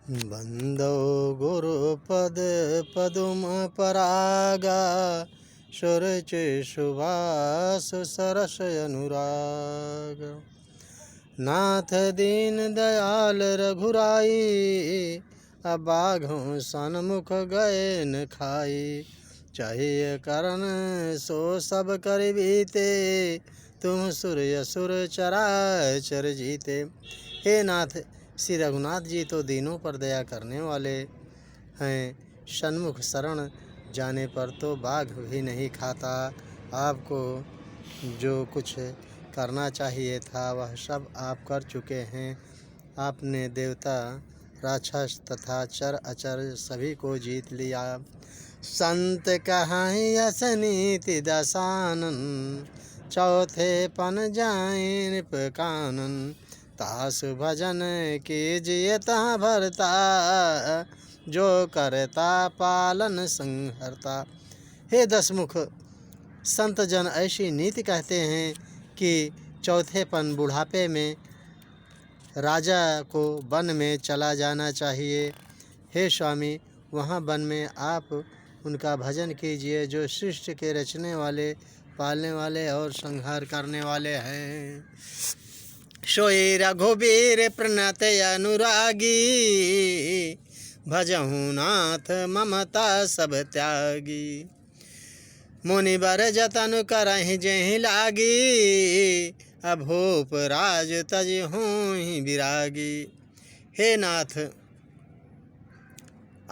बंदो गुरुपद पदुम परागा सुरचि सुभाष सरस अनुराग। नाथ दीन दयाल रघुराई अबाघों सन्मुख गए न खाई। चाहिए करण सो सब कर बीते तुम सूर्य असुर चराचर जीते। हे नाथ, श्री रघुनाथ जी तो दीनों पर दया करने वाले हैं। सन्मुख शरण जाने पर तो बाघ भी नहीं खाता। आपको जो कुछ करना चाहिए था वह सब आप कर चुके हैं। आपने देवता, राक्षस तथा चर अचर सभी को जीत लिया। संत कहाई यस नीति दसानन चौथे पन जाए नृप कानन। तासु भजन कीजिए तहाँ भरता जो करता पालन संहरता। हे दसमुख, संत जन ऐसी नीति कहते हैं कि चौथे पन बुढ़ापे में राजा को वन में चला जाना चाहिए। हे स्वामी, वहाँ वन में आप उनका भजन कीजिए जो सृष्टि के रचने वाले, पालने वाले और संहार करने वाले हैं। सोई रघुबीर प्रणत अनुरागी भजहु नाथ ममता सब त्यागी। मुनिबर जतन करहि जेहि लागी अभूप राज तज होहि विरागी। हे नाथ,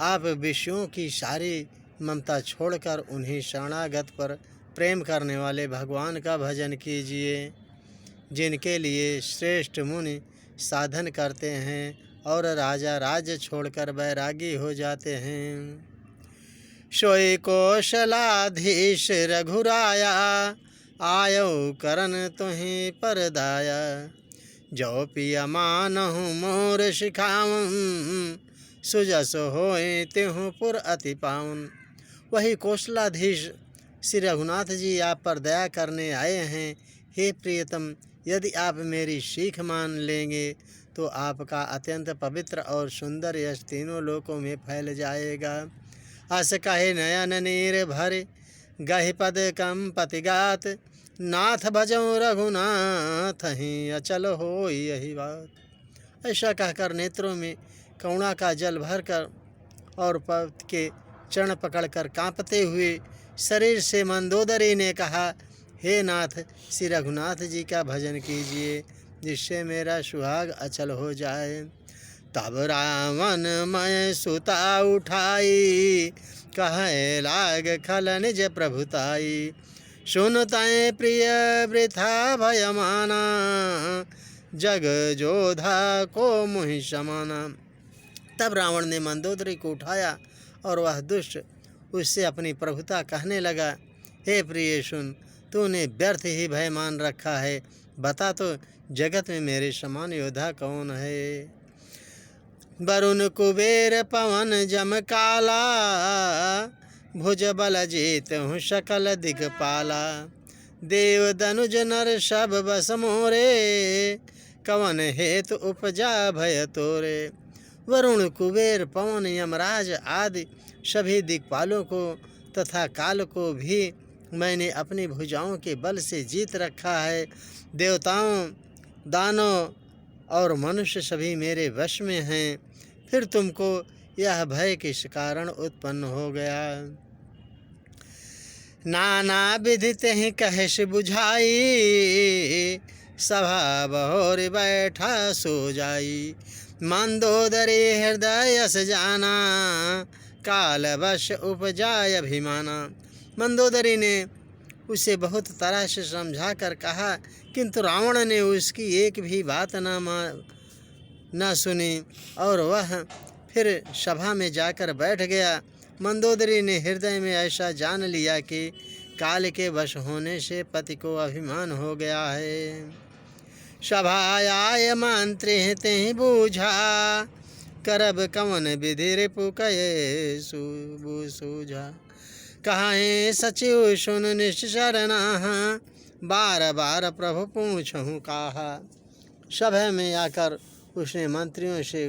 आप विषयों की सारी ममता छोड़कर उन्हीं शरणागत पर प्रेम करने वाले भगवान का भजन कीजिए, जिनके लिए श्रेष्ठ मुनि साधन करते हैं और राजा राज्य छोड़कर बैरागी हो जाते हैं। सोई कौशलाधीश रघुराया आयो करन तुहि परदाया। जो पिया मानहु मोर शिखाऊं सुजस होए तिहु पुर अति पाउन। वही कौशलाधीश श्री रघुनाथ जी आप पर दया करने आए हैं। हे प्रियतम, यदि आप मेरी सीख मान लेंगे तो आपका अत्यंत पवित्र और सुंदर यश तीनों लोकों में फैल जाएगा। अस कहे नयन नीर भरे गहि पद कम पतिगात। नाथ भजो रघुनाथ ही अचल हो यही बात। ऐसा कहकर नेत्रों में करुणा का जल भरकर और पद के चरण पकड़कर कांपते हुए शरीर से मंदोदरी ने कहा, हे नाथ, श्री रघुनाथ जी का भजन कीजिए जिससे मेरा सुहाग अचल हो जाए। तब रावण मैं सुता उठाई कहे लाग खल निज प्रभुताई। सुनताए प्रिय वृथा भय माना जग जोधा को मुहि समाना। तब रावण ने मंदोदरी को उठाया और वह दुष्ट उससे अपनी प्रभुता कहने लगा, हे प्रिय सुन, तूने व्यर्थ ही भय मान रखा है। बता तो जगत में मेरे समान योद्धा कौन है। वरुण कुबेर पवन जम काला भुज बल जीत हूँ सकल दिगपाला। देव दनुज नर सब बस मोरे कवन हेतु उपजा भय तोरे। वरुण कुबेर पवन यमराज आदि सभी दिक्पालों को तथा काल को भी मैंने अपनी भुजाओं के बल से जीत रखा है। देवताओं, दानव और मनुष्य सभी मेरे वश में हैं। फिर तुमको यह भय किस कारण उत्पन्न हो गया। नाना विधि ही कहेश बुझाई सभा बहोर बैठा सो जाई। मंदोदरी हृदय यस जाना काल वश उपजाय अभिमाना। मंदोदरी ने उसे बहुत तरह से समझा कर कहा, किंतु रावण ने उसकी एक भी बात न सुनी और वह फिर सभा में जाकर बैठ गया। मंदोदरी ने हृदय में ऐसा जान लिया कि काल के वश होने से पति को अभिमान हो गया है। सभायाय मंत्री ते बूझा करब कवन विधि रिपु कये सूझा। कहे सचिव सुन निश्चरना बार बार प्रभु पूछूं कहा। सभा में आकर उसने मंत्रियों से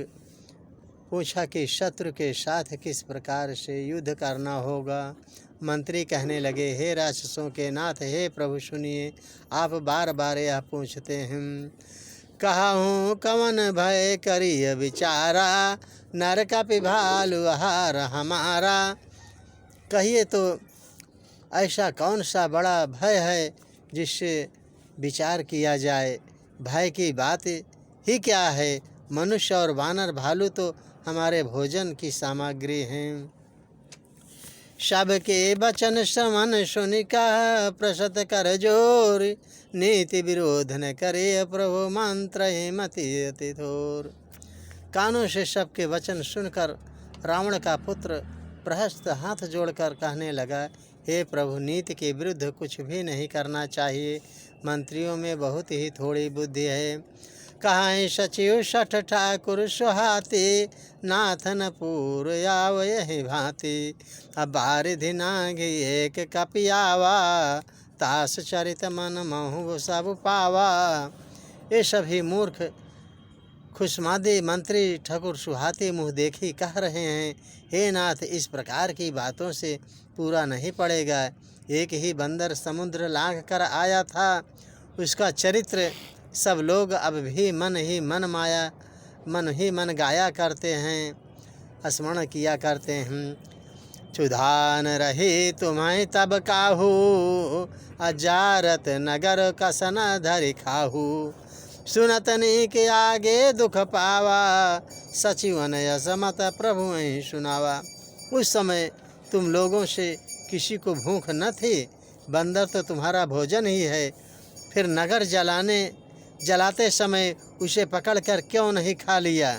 पूछा कि शत्रु के साथ किस प्रकार से युद्ध करना होगा। मंत्री कहने लगे, हे राक्षसों के नाथ, हे प्रभु सुनिए, आप बार बार यह पूछते हैं। कहा हूँ कवन भय करिय विचारा, नर का भालु आहार हमारा। कहिए तो ऐसा कौन सा बड़ा भय है जिससे विचार किया जाए। भय की बात ही क्या है। मनुष्य और वानर भालू तो हमारे भोजन की सामग्री हैं। सबके वचन श्रवण सुनिका, प्रसत कर जोर, नीति विरोध न करे, प्रभु मंत्र हिमति अति थोर। कानों से सबके वचन सुनकर रावण का पुत्र प्रहस्त हाथ जोड़कर कहने लगा, हे प्रभु, नीति के विरुद्ध कुछ भी नहीं करना चाहिए। मंत्रियों में बहुत ही थोड़ी बुद्धि है। कहाँ सचिव सठ ठाकुर सुहाती, नाथन पूर आव यही भांति। अब बारिधि नाघी एक कपियावा, तास चरित मन महु सब पावा। ये सभी मूर्ख खुशमादी मंत्री ठाकुर सुहाती मुँह देखी कह रहे हैं, हे नाथ, इस प्रकार की बातों से पूरा नहीं पड़ेगा। एक ही बंदर समुद्र लांघ कर आया था, उसका चरित्र सब लोग अब भी मन ही मन गाया करते हैं, स्मरण किया करते हैं। चुधान रही तुम्हें तब काहू, अजारत नगर कसन धरि खाहू। सुनतनी के आगे दुख पावा, सचिवन यसमत प्रभु ही सुनावा। उस समय तुम लोगों से किसी को भूख न थी, बंदर तो तुम्हारा भोजन ही है। फिर नगर जलाते समय उसे पकड़कर क्यों नहीं खा लिया।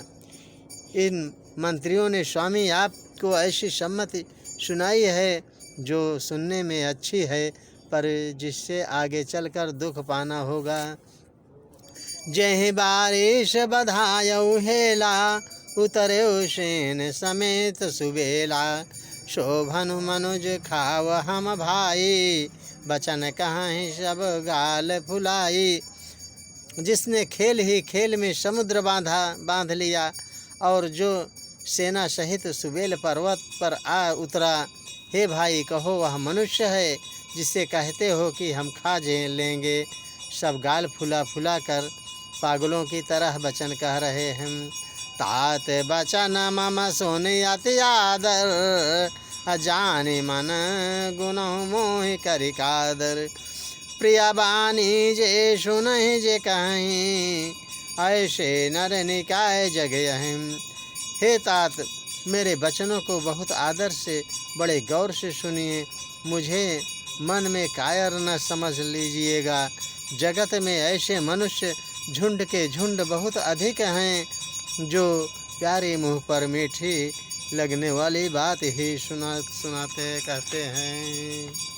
इन मंत्रियों ने स्वामी आपको ऐसी सम्मति सुनाई है जो सुनने में अच्छी है, पर जिससे आगे चलकर दुख पाना होगा। जय बारिश बधायऊ हेला, उतरे सेन समेत सुबेला। शोभनु मनुज खाव हम भाई, बचन कहाँ सब गाल फुलाई। जिसने खेल ही खेल में समुद्र बांध लिया और जो सेना सहित सुबेल पर्वत पर आ उतरा, हे भाई, कहो वह मनुष्य है जिसे कहते हो कि हम खा लेंगे। सब गाल फुला कर पागलों की तरह वचन कह रहे हैं। तात बचन मम सोने अति आदर, अजाने मन गुण मोहि करि कादर। प्रिया बानी जे सुनहि जे कहीं, ऐसे नर निकाय जग यहीं। हे तात, मेरे वचनों को बहुत आदर से बड़े गौर से सुनिए। मुझे मन में कायर न समझ लीजिएगा। जगत में ऐसे मनुष्य झुंड के झुंड बहुत अधिक हैं, जो प्यारे मुँह पर मीठी लगने वाली बात ही सुनाते कहते हैं।